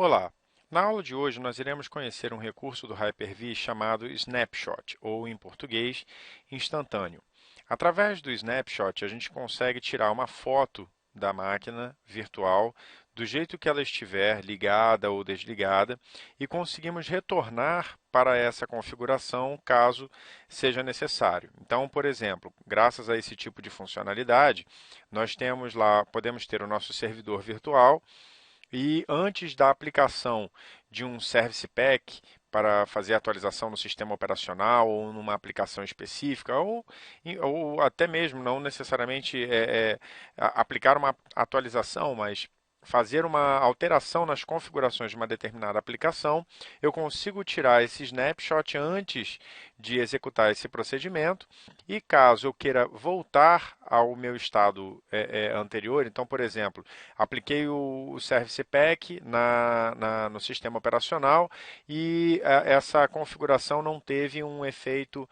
Olá! Na aula de hoje, nós iremos conhecer um recurso do Hyper-V chamado Snapshot, ou em português, instantâneo. Através do Snapshot, a gente consegue tirar uma foto da máquina virtual do jeito que ela estiver, ligada ou desligada, e conseguimos retornar para essa configuração caso seja necessário. Então, por exemplo, graças a esse tipo de funcionalidade, nós temos lá, podemos ter o nosso servidor virtual e antes da aplicação de um Service Pack para fazer atualização no sistema operacional ou numa aplicação específica, ou até mesmo não necessariamente aplicar uma atualização, mas fazer uma alteração nas configurações de uma determinada aplicação, eu consigo tirar esse snapshot antes de executar esse procedimento e caso eu queira voltar ao meu estado anterior, então, por exemplo, apliquei o Service Pack no sistema operacional e essa configuração não teve um efeito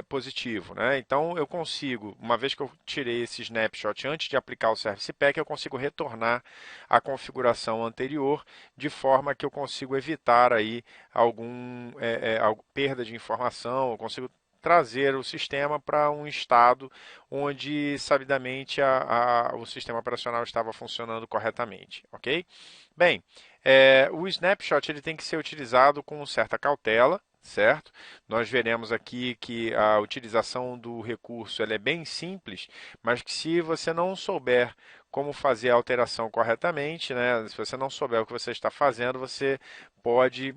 positivo, né? Então eu consigo, uma vez que eu tirei esse snapshot antes de aplicar o Service Pack, eu consigo retornar à configuração anterior de forma que eu consigo evitar aí alguma perda de informação, eu consigo trazer o sistema para um estado onde sabidamente o sistema operacional estava funcionando corretamente, ok? Bem, o snapshot ele tem que ser utilizado com certa cautela, certo? Nós veremos aqui que a utilização do recurso ela é bem simples, mas que se você não souber como fazer a alteração corretamente, né? Se você não souber o que você está fazendo, você pode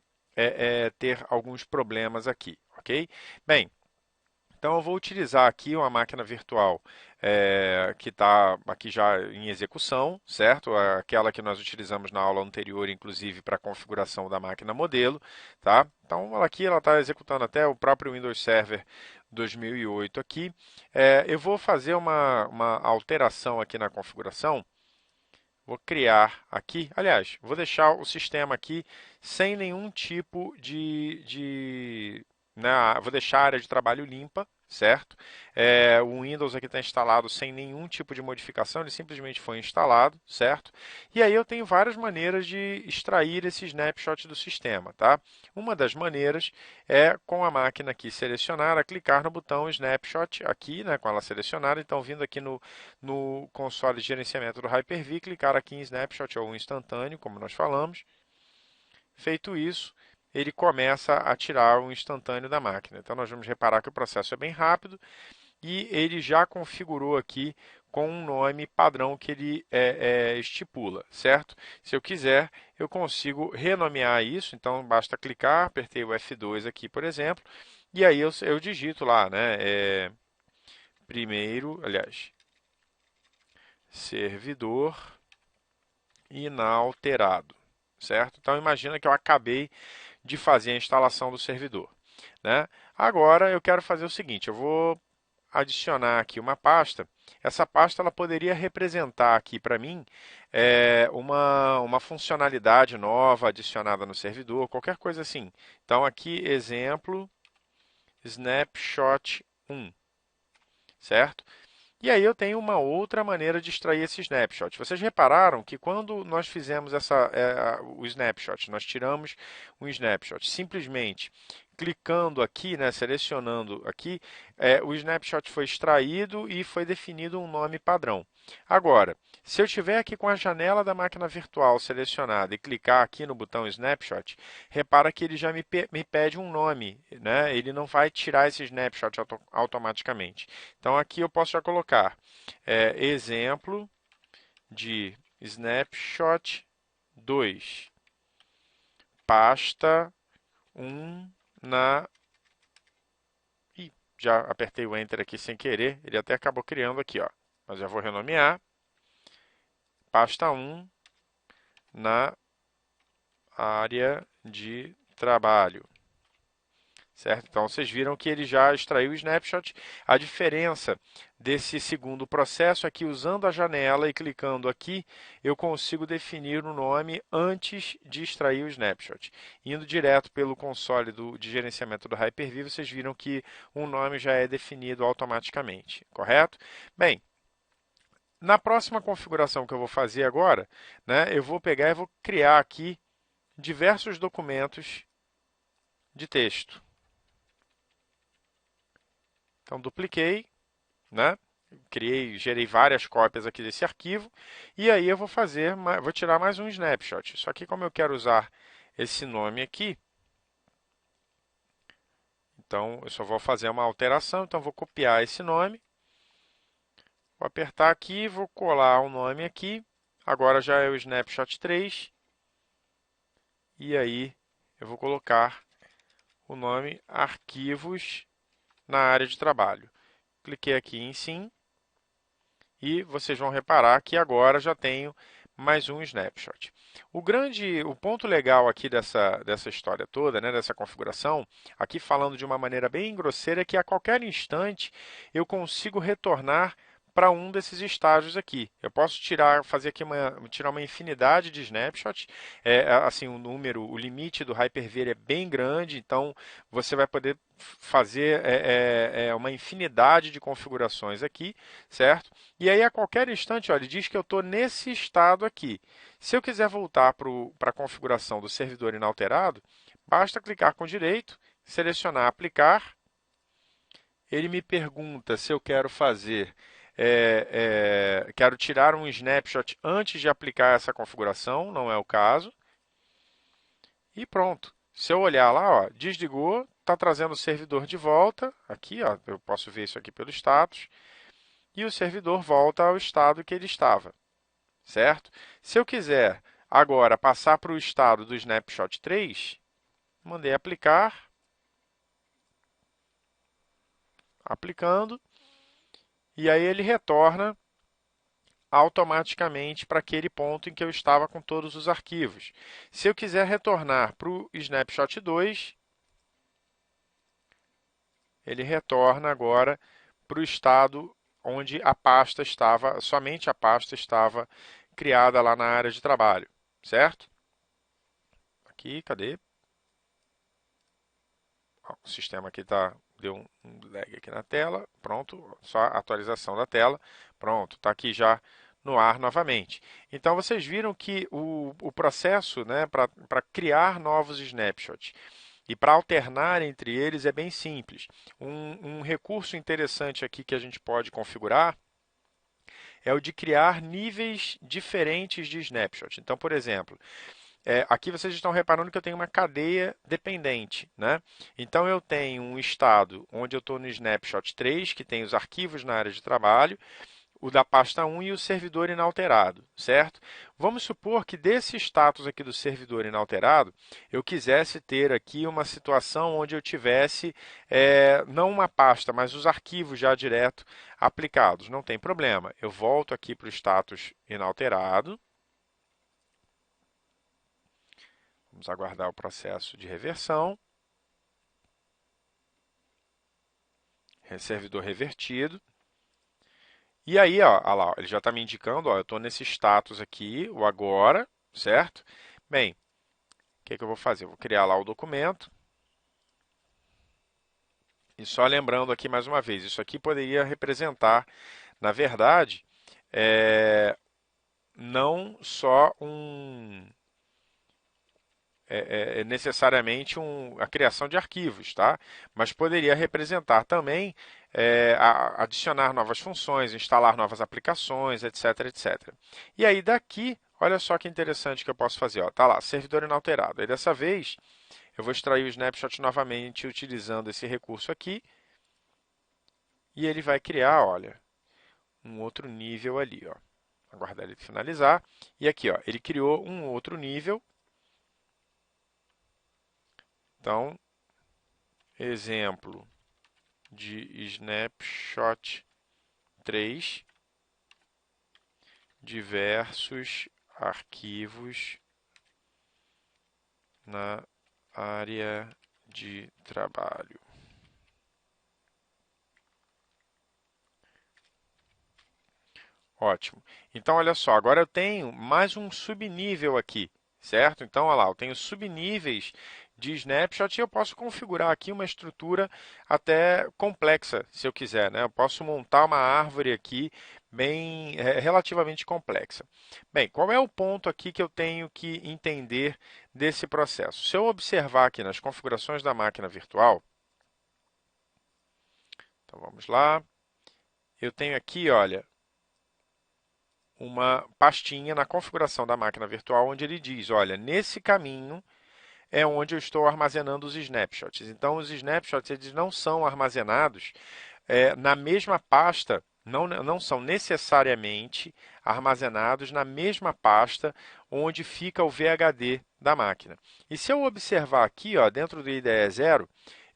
ter alguns problemas aqui, ok? Bem, então, eu vou utilizar aqui uma máquina virtual que está aqui já em execução, certo? Aquela que nós utilizamos na aula anterior, inclusive, para a configuração da máquina modelo, tá? Então, ela está executando até o próprio Windows Server 2008 aqui. Eu vou fazer uma alteração aqui na configuração. Vou criar aqui, aliás, vou deixar o sistema aqui sem nenhum tipo né, vou deixar a área de trabalho limpa, certo? O Windows aqui está instalado sem nenhum tipo de modificação, ele simplesmente foi instalado, certo? E aí eu tenho várias maneiras de extrair esse snapshot do sistema, tá? Uma das maneiras é com a máquina aqui selecionada, clicar no botão Snapshot aqui, né, com ela selecionada, então vindo aqui no console de gerenciamento do Hyper-V, clicar aqui em Snapshot ou instantâneo, como nós falamos. Feito isso, ele começa a tirar o instantâneo da máquina. Então, nós vamos reparar que o processo é bem rápido e ele já configurou aqui com um nome padrão que ele estipula, certo? Se eu quiser, eu consigo renomear isso, então basta clicar, apertei o F2 aqui, por exemplo, e aí eu digito lá, né? Primeiro, aliás, servidor inalterado, certo? Então imagina que eu acabei de fazer a instalação do servidor, né? Agora eu quero fazer o seguinte, eu vou adicionar aqui uma pasta. Essa pasta ela poderia representar aqui para mim uma funcionalidade nova adicionada no servidor, qualquer coisa assim. Então aqui exemplo snapshot 1, certo? E aí eu tenho uma outra maneira de extrair esse snapshot. Vocês repararam que quando nós fizemos o snapshot, nós tiramos um snapshot, simplesmente clicando aqui, né, selecionando aqui, o snapshot foi extraído e foi definido um nome padrão. Agora, se eu estiver aqui com a janela da máquina virtual selecionada e clicar aqui no botão Snapshot, repara que ele já me pede um nome, né? Ele não vai tirar esse snapshot automaticamente. Então aqui eu posso já colocar exemplo de snapshot 2, pasta 1 na... Ih, já apertei o Enter aqui sem querer, ele até acabou criando aqui, ó. Mas já vou renomear. Pasta 1 na área de trabalho. Certo? Então, vocês viram que ele já extraiu o snapshot. A diferença desse segundo processo é que usando a janela e clicando aqui, eu consigo definir o nome antes de extrair o snapshot. Indo direto pelo console de gerenciamento do Hyper-V, vocês viram que o nome já é definido automaticamente, correto? Bem, Na próxima configuração que eu vou fazer agora, né, eu vou pegar e vou criar aqui diversos documentos de texto. Então, dupliquei, né? Gerei várias cópias aqui desse arquivo e aí eu vou tirar mais um snapshot. Só que como eu quero usar esse nome aqui, então eu só vou fazer uma alteração, então vou copiar esse nome, vou apertar aqui, vou colar o nome aqui, agora já é o snapshot 3 e aí eu vou colocar o nome arquivos na área de trabalho. Cliquei aqui em sim e vocês vão reparar que agora já tenho mais um snapshot. O ponto legal aqui dessa história toda, né, dessa configuração, aqui falando de uma maneira bem grosseira, é que a qualquer instante eu consigo retornar para um desses estágios aqui. Eu posso fazer aqui tirar uma infinidade de snapshots. Assim, o limite do Hyper-V é bem grande, então você vai poder fazer uma infinidade de configurações aqui, certo? E aí, a qualquer instante, olha, ele diz que eu estou nesse estado aqui. Se eu quiser voltar para a configuração do servidor inalterado, basta clicar com direito, selecionar aplicar. Ele me pergunta se eu quero quero tirar um snapshot antes de aplicar essa configuração, não é o caso. E pronto. Se eu olhar lá, ó, desligou, está trazendo o servidor de volta. Aqui, ó, eu posso ver isso aqui pelo status. E o servidor volta ao estado que ele estava, certo? Se eu quiser agora passar para o estado do snapshot 3, mandei aplicar, aplicando, e aí ele retorna automaticamente para aquele ponto em que eu estava com todos os arquivos. Se eu quiser retornar para o snapshot 2, ele retorna agora para o estado onde a pasta estava, somente a pasta estava criada lá na área de trabalho, certo? Aqui, cadê? O sistema aqui deu um lag aqui na tela, pronto, só a atualização da tela, pronto, está aqui já no ar novamente. Então vocês viram que o processo, né, para criar novos snapshots e para alternar entre eles é bem simples. Um recurso interessante aqui que a gente pode configurar é o de criar níveis diferentes de snapshot. Então, por exemplo, aqui vocês estão reparando que eu tenho uma cadeia dependente, né? Então eu tenho um estado onde eu estou no snapshot 3, que tem os arquivos na área de trabalho, o da pasta 1 e o servidor inalterado, certo? Vamos supor que desse status aqui do servidor inalterado, eu quisesse ter aqui uma situação onde eu tivesse não uma pasta, mas os arquivos já direto aplicados. Não tem problema. Eu volto aqui para o status inalterado. Vamos aguardar o processo de reversão. Servidor revertido. E aí, ó, olha lá, ele já está me indicando, ó, eu estou nesse status aqui, o agora, certo? Bem, o que eu vou fazer? Eu vou criar lá o documento. E só lembrando aqui mais uma vez, isso aqui poderia representar, na verdade, não só necessariamente a criação de arquivos, tá? Mas poderia representar também adicionar novas funções, instalar novas aplicações, etc, etc. E aí daqui, olha só que interessante que eu posso fazer, ó, tá lá, servidor inalterado. Aí dessa vez eu vou extrair o snapshot novamente utilizando esse recurso aqui e ele vai criar, olha, um outro nível ali, ó. Aguardar ele finalizar. E aqui, ó, ele criou um outro nível. Então, exemplo de snapshot 3, diversos arquivos na área de trabalho. Ótimo. Então, olha só, agora eu tenho mais um subnível aqui, certo? Então, olha lá, eu tenho subníveis de snapshot e eu posso configurar aqui uma estrutura até complexa, se eu quiser, né? Eu posso montar uma árvore aqui relativamente complexa. Bem, qual é o ponto aqui que eu tenho que entender desse processo? Se eu observar aqui nas configurações da máquina virtual, então vamos lá, eu tenho aqui, olha, uma pastinha na configuração da máquina virtual onde ele diz, olha, nesse caminho é onde eu estou armazenando os snapshots. Então, os snapshots eles não são armazenados na mesma pasta, não são necessariamente armazenados na mesma pasta onde fica o VHD da máquina. E se eu observar aqui, ó, dentro do IDE 0,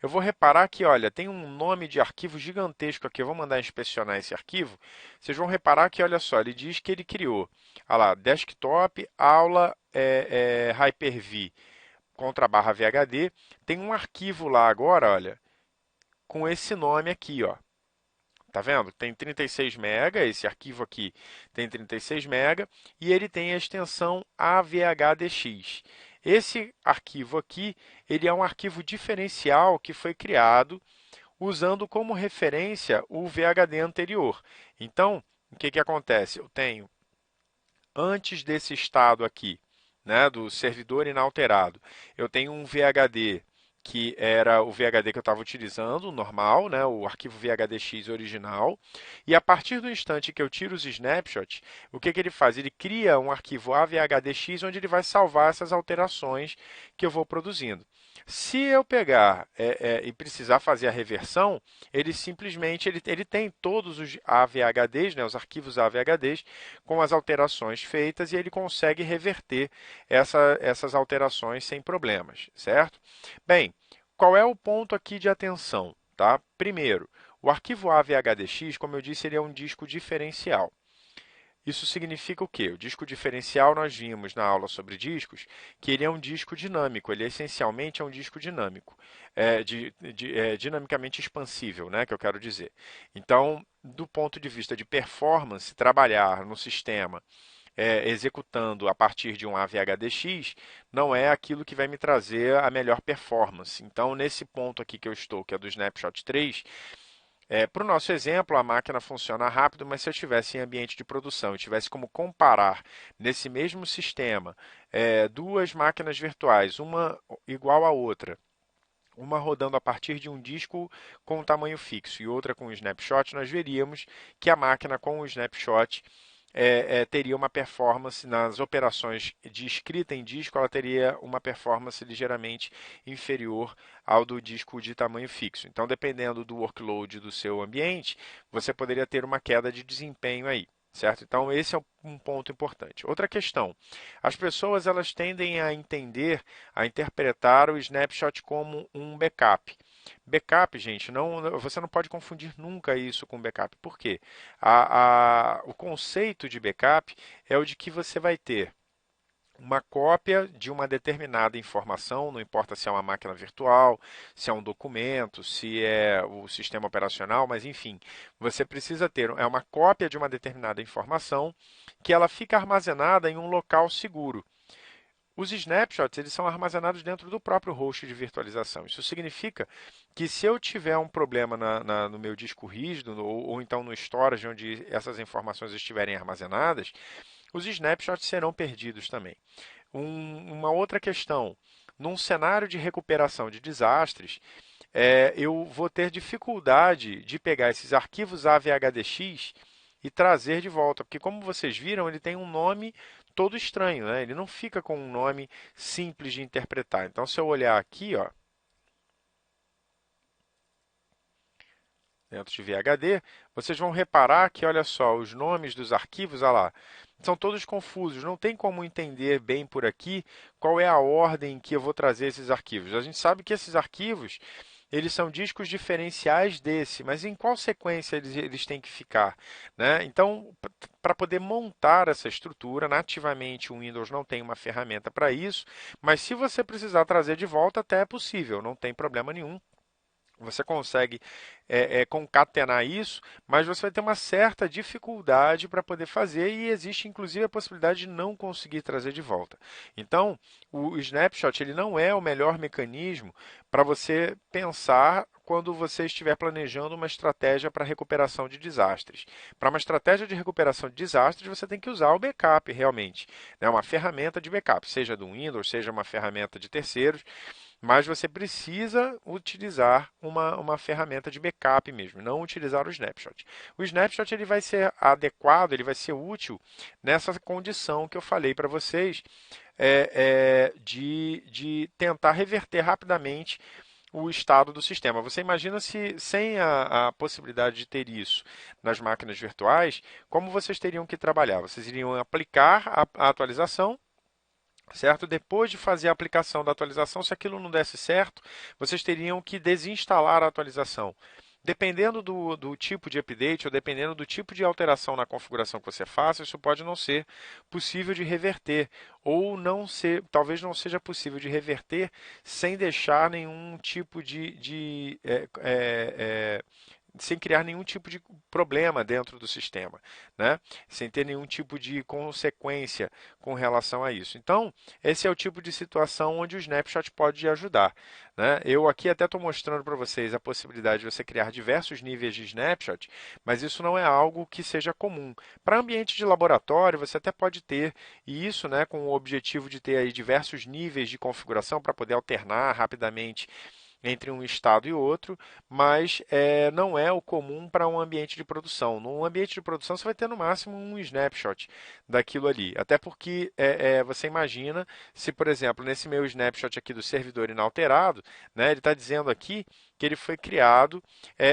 eu vou reparar que, olha, tem um nome de arquivo gigantesco aqui. Eu vou mandar inspecionar esse arquivo. Vocês vão reparar que, olha só, ele diz que ele criou, olha lá, desktop, aula, Hyper-V contra barra VHD. Tem um arquivo lá agora, olha, com esse nome aqui, ó. Tá vendo? Tem 36 MB, esse arquivo aqui tem 36 MB e ele tem a extensão AVHDX. Esse arquivo aqui, ele é um arquivo diferencial que foi criado usando como referência o VHD anterior. Então, o que acontece? Eu tenho, antes desse estado aqui, né, do servidor inalterado, eu tenho um VHD que era o VHD que eu estava utilizando, o normal, né, o arquivo VHDX original, e a partir do instante que eu tiro os snapshots, o que ele faz? Ele cria um arquivo AVHDX onde ele vai salvar essas alterações que eu vou produzindo. Se eu pegar e precisar fazer a reversão, ele simplesmente ele tem todos os AVHDs, né, os arquivos AVHDs, com as alterações feitas e ele consegue reverter essas alterações sem problemas, certo? Bem, qual é o ponto aqui de atenção? Tá? Primeiro, o arquivo AVHDX, como eu disse, ele é um disco diferencial. Isso significa o quê? O disco diferencial, nós vimos na aula sobre discos, que ele é um disco dinâmico, ele essencialmente é um disco dinâmico, dinamicamente expansível, né, que eu quero dizer. Então, do ponto de vista de performance, trabalhar no sistema executando a partir de um AVHDX não é aquilo que vai me trazer a melhor performance. Então, nesse ponto aqui que eu estou, que é do Snapshot 3, para o nosso exemplo, a máquina funciona rápido, mas se eu estivesse em ambiente de produção e tivesse como comparar nesse mesmo sistema duas máquinas virtuais, uma igual à outra, uma rodando a partir de um disco com um tamanho fixo e outra com um snapshot, nós veríamos que a máquina com o snapshot teria uma performance nas operações de escrita em disco, ela teria uma performance ligeiramente inferior ao do disco de tamanho fixo. Então, dependendo do workload do seu ambiente, você poderia ter uma queda de desempenho aí. Certo? Então, esse é um ponto importante. Outra questão, as pessoas elas tendem a entender, a interpretar o snapshot como um backup. Backup, gente, você não pode confundir nunca isso com backup. Por quê? O conceito de backup é o de que você vai ter uma cópia de uma determinada informação, não importa se é uma máquina virtual, se é um documento, se é o sistema operacional, mas enfim, você precisa ter uma cópia de uma determinada informação que ela fica armazenada em um local seguro. Os snapshots eles são armazenados dentro do próprio host de virtualização. Isso significa que se eu tiver um problema no meu disco rígido ou então no storage onde essas informações estiverem armazenadas, os snapshots serão perdidos também. Uma outra questão, num cenário de recuperação de desastres, eu vou ter dificuldade de pegar esses arquivos AVHDX e trazer de volta, porque como vocês viram, ele tem um nome todo estranho, né? Ele não fica com um nome simples de interpretar. Então, se eu olhar aqui, ó, dentro de VHD, vocês vão reparar que, olha só, os nomes dos arquivos, olha lá, são todos confusos. Não tem como entender bem por aqui qual é a ordem que eu vou trazer esses arquivos. A gente sabe que esses arquivos, eles são discos diferenciais desse, mas em qual sequência eles têm que ficar, né? Então, para poder montar essa estrutura, nativamente o Windows não tem uma ferramenta para isso, mas se você precisar trazer de volta, até é possível, não tem problema nenhum. Você consegue concatenar isso, mas você vai ter uma certa dificuldade para poder fazer e existe inclusive a possibilidade de não conseguir trazer de volta. Então, o snapshot ele não é o melhor mecanismo para você pensar quando você estiver planejando uma estratégia para recuperação de desastres. Para uma estratégia de recuperação de desastres, você tem que usar o backup realmente, né? Uma ferramenta de backup, seja do Windows, seja uma ferramenta de terceiros, mas você precisa utilizar uma ferramenta de backup mesmo, não utilizar o snapshot. O snapshot ele vai ser adequado, ele vai ser útil nessa condição que eu falei para vocês, de tentar reverter rapidamente o estado do sistema. Você imagina se sem a possibilidade de ter isso nas máquinas virtuais, como vocês teriam que trabalhar? Vocês iriam aplicar a atualização, certo? Depois de fazer a aplicação da atualização, se aquilo não desse certo, vocês teriam que desinstalar a atualização. Dependendo do tipo de update ou dependendo do tipo de alteração na configuração que você faça, isso pode não ser possível de reverter ou não ser, talvez não seja possível de reverter sem deixar nenhum tipo sem criar nenhum tipo de problema dentro do sistema, né? Sem ter nenhum tipo de consequência com relação a isso. Então, esse é o tipo de situação onde o Snapshot pode ajudar, né? Eu aqui até estou mostrando para vocês a possibilidade de você criar diversos níveis de Snapshot, mas isso não é algo que seja comum. Para ambiente de laboratório, você até pode ter isso, né, com o objetivo de ter aí diversos níveis de configuração para poder alternar rapidamente entre um estado e outro, mas não é o comum para um ambiente de produção. Num ambiente de produção, você vai ter no máximo um snapshot daquilo ali. Até porque você imagina se, por exemplo, nesse meu snapshot aqui do servidor inalterado, né, ele está dizendo aqui que ele foi criado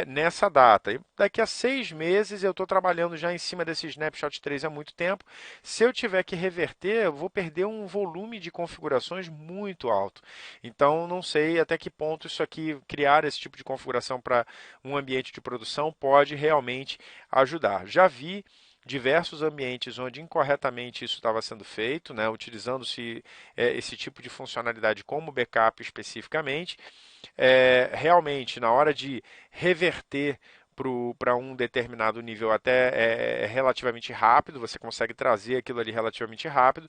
nessa data. E daqui a 6 meses eu estou trabalhando já em cima desse snapshot 3 há muito tempo. Se eu tiver que reverter, eu vou perder um volume de configurações muito alto. Então, não sei até que ponto isso aqui, criar esse tipo de configuração para um ambiente de produção pode realmente ajudar. Já vi diversos ambientes onde incorretamente isso estava sendo feito, né, utilizando-se esse tipo de funcionalidade como backup especificamente. Realmente, na hora de reverter para um determinado nível até relativamente rápido, você consegue trazer aquilo ali relativamente rápido,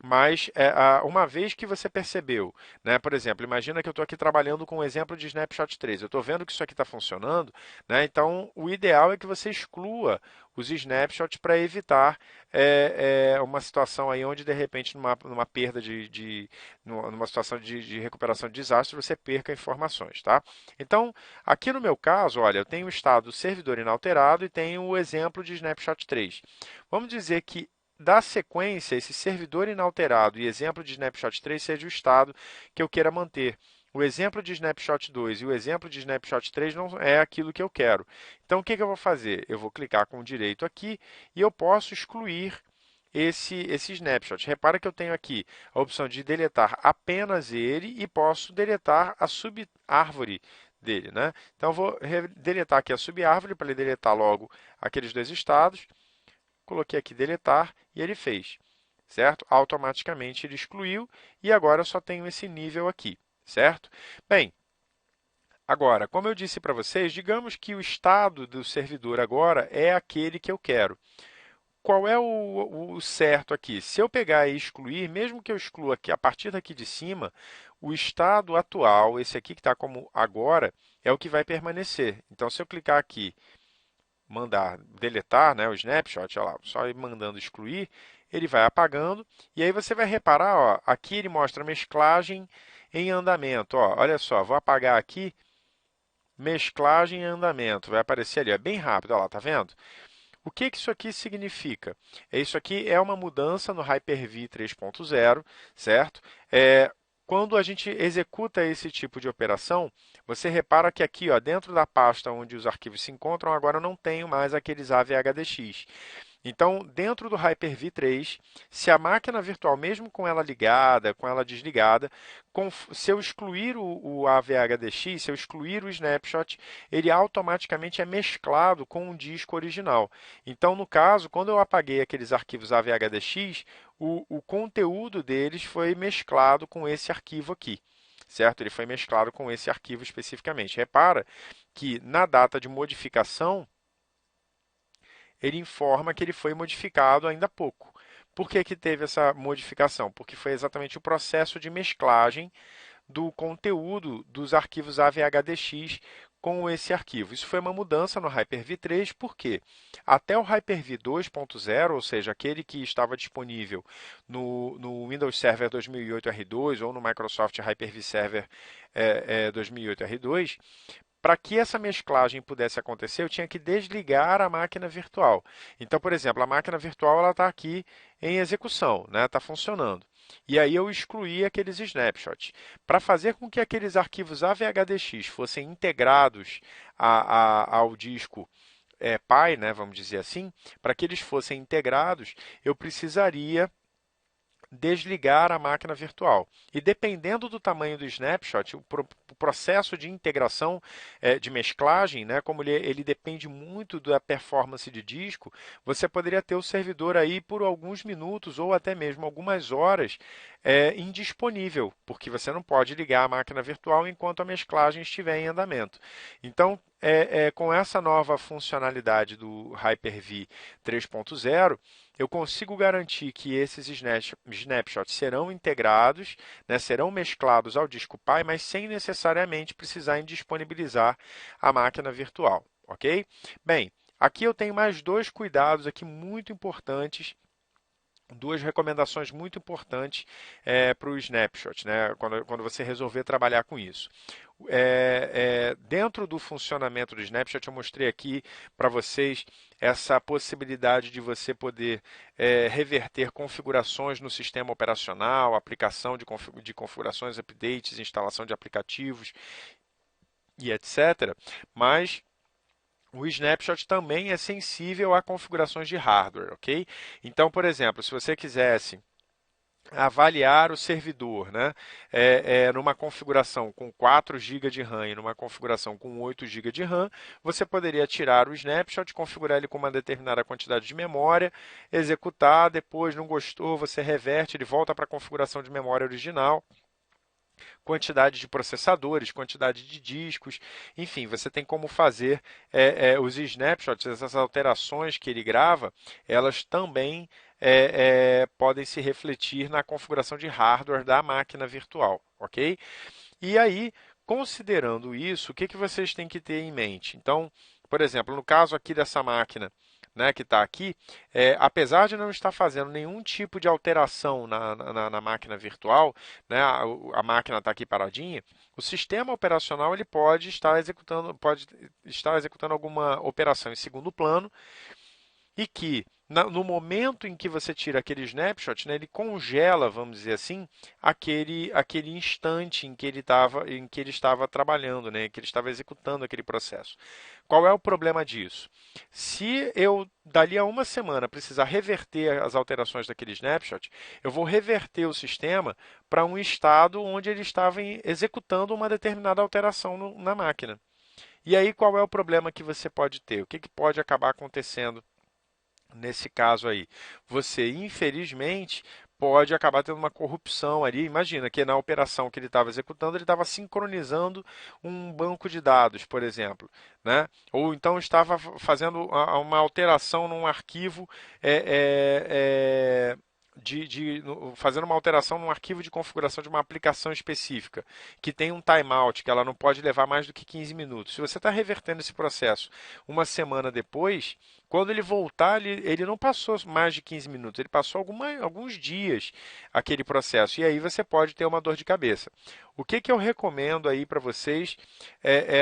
mas uma vez que você percebeu, né, por exemplo, imagina que eu estou aqui trabalhando com um exemplo de Snapshot 3, eu estou vendo que isso aqui está funcionando, né, então o ideal é que você exclua os snapshots para evitar uma situação aí onde de repente numa perda numa situação de recuperação de desastre você perca informações, tá? Então aqui no meu caso, olha, eu tenho o estado servidor inalterado e tenho o exemplo de Snapshot 3. Vamos dizer que da sequência, esse servidor inalterado e exemplo de snapshot 3 seja o estado que eu queira manter. O exemplo de snapshot 2 e o exemplo de snapshot 3 não é aquilo que eu quero. Então, o que eu vou fazer? Eu vou clicar com o direito aqui e eu posso excluir esse snapshot. Repara que eu tenho aqui a opção de deletar apenas ele e posso deletar a subárvore dele, né? Então, eu vou deletar aqui a subárvore para ele deletar logo aqueles dois estados. Coloquei aqui deletar e ele fez, certo? Automaticamente ele excluiu e agora eu só tenho esse nível aqui, certo? Bem, agora, como eu disse para vocês, digamos que o estado do servidor agora é aquele que eu quero. Qual é o certo aqui? Se eu pegar e excluir, mesmo que eu exclua aqui a partir daqui de cima, o estado atual, esse aqui que está como agora, é o que vai permanecer. Então, se eu clicar aqui mandar deletar, né, o snapshot, olha lá, só ir mandando excluir, ele vai apagando e aí você vai reparar, ó, aqui ele mostra mesclagem em andamento, ó, olha só, vou apagar aqui, mesclagem em andamento, vai aparecer ali, é bem rápido, olha lá, tá vendo? O que isso aqui significa? Isso aqui é uma mudança no Hyper-V 3.0, certo? Quando a gente executa esse tipo de operação, você repara que aqui, ó, dentro da pasta onde os arquivos se encontram, agora eu não tenho mais aqueles AVHDX. Então, dentro do Hyper-V 3, se a máquina virtual, mesmo com ela ligada, com ela desligada, se eu excluir o AVHDX, se eu excluir o snapshot, ele automaticamente é mesclado com o disco original. Então, no caso, quando eu apaguei aqueles arquivos AVHDX, o conteúdo deles foi mesclado com esse arquivo aqui, certo? Ele foi mesclado com esse arquivo especificamente. Repara que na data de modificação, ele informa que ele foi modificado ainda há pouco. Por que que teve essa modificação? Porque foi exatamente o processo de mesclagem do conteúdo dos arquivos AVHDX com esse arquivo. Isso foi uma mudança no Hyper-V 3, porque até o Hyper-V 2.0, ou seja, aquele que estava disponível no Windows Server 2008 R2 ou no Microsoft Hyper-V Server 2008 R2, para que essa mesclagem pudesse acontecer, eu tinha que desligar a máquina virtual. Então, por exemplo, a máquina virtual ela está aqui em execução, né? Está funcionando. E aí eu excluí aqueles snapshots. Para fazer com que aqueles arquivos AVHDX fossem integrados ao disco pai, né, vamos dizer assim, para que eles fossem integrados, eu precisaria desligar a máquina virtual. E dependendo do tamanho do snapshot, o processo de integração, de mesclagem, né, como ele depende muito da performance de disco, você poderia ter o servidor aí por alguns minutos ou até mesmo algumas horas indisponível, porque você não pode ligar a máquina virtual enquanto a mesclagem estiver em andamento. Então, com essa nova funcionalidade do Hyper-V 3.0, eu consigo garantir que esses snapshots serão integrados, né, serão mesclados ao disco pai, mas sem necessariamente precisar indisponibilizar a máquina virtual, ok? Bem, aqui eu tenho mais dois cuidados aqui muito importantes, duas recomendações muito importantes para o snapshot, né, quando você resolver trabalhar com isso. Dentro do funcionamento do snapshot, eu mostrei aqui para vocês essa possibilidade de você poder reverter configurações no sistema operacional, aplicação de configurações, updates, instalação de aplicativos e etc. Mas o snapshot também é sensível a configurações de hardware, ok? Então, por exemplo, se você quisesse avaliar o servidor, né? Numa configuração com 4 GB de RAM e numa configuração com 8 GB de RAM, você poderia tirar o snapshot, configurar ele com uma determinada quantidade de memória, executar, depois não gostou, você reverte, ele volta para a configuração de memória original, quantidade de processadores, quantidade de discos, enfim, você tem como fazer os snapshots, essas alterações que ele grava, elas também podem se refletir na configuração de hardware da máquina virtual, ok? E aí, considerando isso, o que vocês têm que ter em mente? Então, por exemplo, no caso aqui dessa máquina, né, que está aqui, apesar de não estar fazendo nenhum tipo de alteração na máquina virtual, né, a máquina está aqui paradinha, o sistema operacional ele pode estar executando alguma operação em segundo plano e que no momento em que você tira aquele snapshot, né, ele congela, vamos dizer assim, aquele instante em que ele estava trabalhando, né, que ele estava executando aquele processo. Qual é o problema disso? Se eu, dali a uma semana, precisar reverter as alterações daquele snapshot, eu vou reverter o sistema para um estado onde ele estava executando uma determinada alteração na máquina. E aí, qual é o problema que você pode ter? O que pode acabar acontecendo nesse caso aí? Você, infelizmente, pode acabar tendo uma corrupção ali. Imagina que na operação que ele estava executando, ele estava sincronizando um banco de dados, por exemplo, né? Ou então estava fazendo uma alteração num arquivo fazendo uma alteração num arquivo de configuração de uma aplicação específica, que tem um timeout, que ela não pode levar mais do que 15 minutos. Se você está revertendo esse processo uma semana depois, quando ele voltar, ele não passou mais de 15 minutos, ele passou alguns dias aquele processo. E aí você pode ter uma dor de cabeça. O que eu recomendo aí para vocês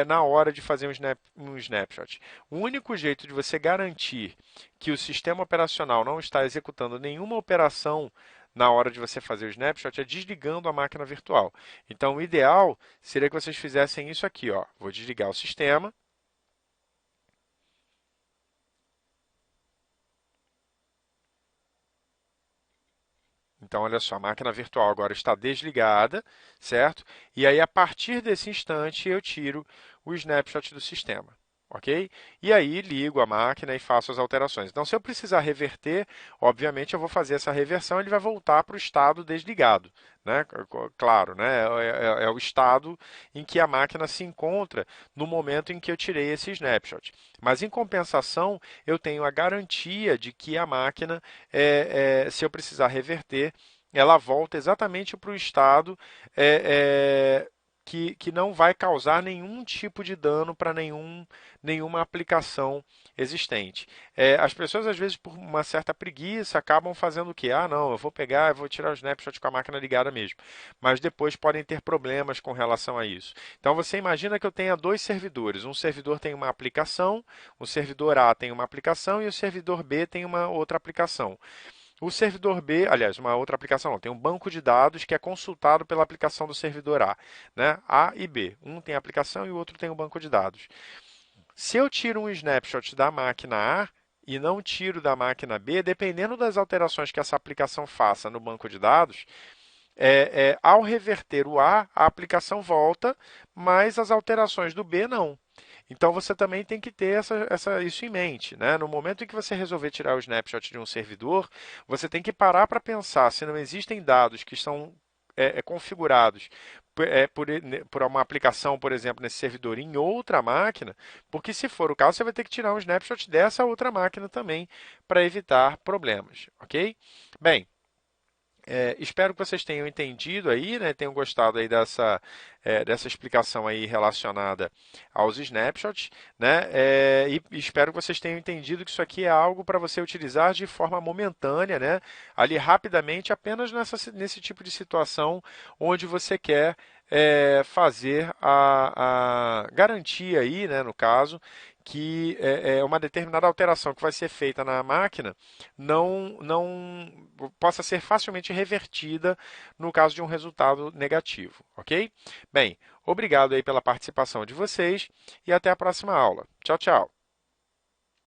na hora de fazer um snapshot? O único jeito de você garantir que o sistema operacional não está executando nenhuma operação na hora de você fazer o snapshot é desligando a máquina virtual. Então, o ideal seria que vocês fizessem isso aqui, ó. Vou desligar o sistema. Então, olha só, a máquina virtual agora está desligada, certo? E aí, a partir desse instante, eu tiro o snapshot do sistema. ok? E aí ligo a máquina e faço as alterações. Então, se eu precisar reverter, obviamente eu vou fazer essa reversão, ele vai voltar para o estado desligado, né? Claro, né? É o estado em que a máquina se encontra no momento em que eu tirei esse snapshot. Mas, em compensação, eu tenho a garantia de que a máquina, se eu precisar reverter, ela volta exatamente para o estado que não vai causar nenhum tipo de dano para nenhuma aplicação existente. As pessoas, às vezes, por uma certa preguiça, acabam fazendo o quê? Ah, não, eu vou pegar, eu vou tirar o snapshot com a máquina ligada mesmo. Mas depois podem ter problemas com relação a isso. Então, você imagina que eu tenha dois servidores. Um servidor tem uma aplicação, o servidor A tem uma aplicação e o servidor B tem uma outra aplicação. O servidor B, aliás, uma outra aplicação não, tem um banco de dados que é consultado pela aplicação do servidor A, né? A e B. Um tem a aplicação e o outro tem um banco de dados. Se eu tiro um snapshot da máquina A e não tiro da máquina B, dependendo das alterações que essa aplicação faça no banco de dados, ao reverter o A aplicação volta, mas as alterações do B não. Então você também tem que ter isso em mente, né? No momento em que você resolver tirar o snapshot de um servidor, você tem que parar para pensar se não existem dados que são configurados por uma aplicação, por exemplo, nesse servidor em outra máquina, porque se for o caso, você vai ter que tirar um snapshot dessa outra máquina também para evitar problemas, ok? Bem, espero que vocês tenham entendido aí, né, tenham gostado aí dessa explicação aí relacionada aos snapshots, né, e espero que vocês tenham entendido que isso aqui é algo para você utilizar de forma momentânea, né, ali rapidamente, apenas nesse tipo de situação onde você quer fazer a garantia aí, né, no caso, que uma determinada alteração que vai ser feita na máquina não possa ser facilmente revertida no caso de um resultado negativo, ok? Bem, obrigado aí pela participação de vocês e até a próxima aula. Tchau, tchau.